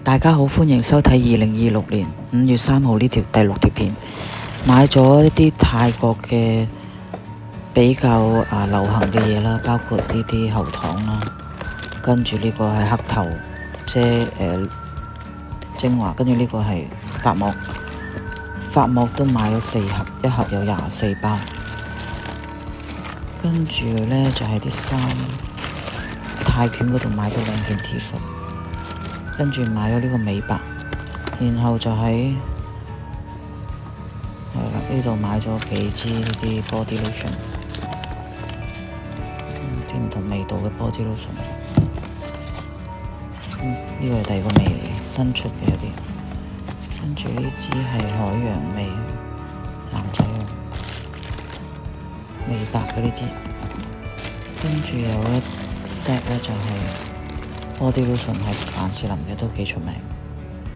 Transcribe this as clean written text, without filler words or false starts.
大家好，歡迎收睇2026年5月3號呢條第6條片。買咗一啲泰國嘅比較流行嘅嘢啦，包括呢啲喉糖啦，跟住呢個係黑頭精華，跟住呢個係髮膜，髮膜都買咗4盒，一盒有24包。跟住呢就係啲衫，泰拳嗰度買咗2件 T 恤，跟住買咗呢個美白，然後就喺呢度買咗幾支呢啲 body lotion， 啲唔同味道嘅 body lotion。呢個係第二個味嚟嘅，新出嘅有啲。跟住呢支係海洋味，男仔喎，美白嘅呢支。跟住有一 set 咧就係 body lotion，係凡士林嘅，都幾出名。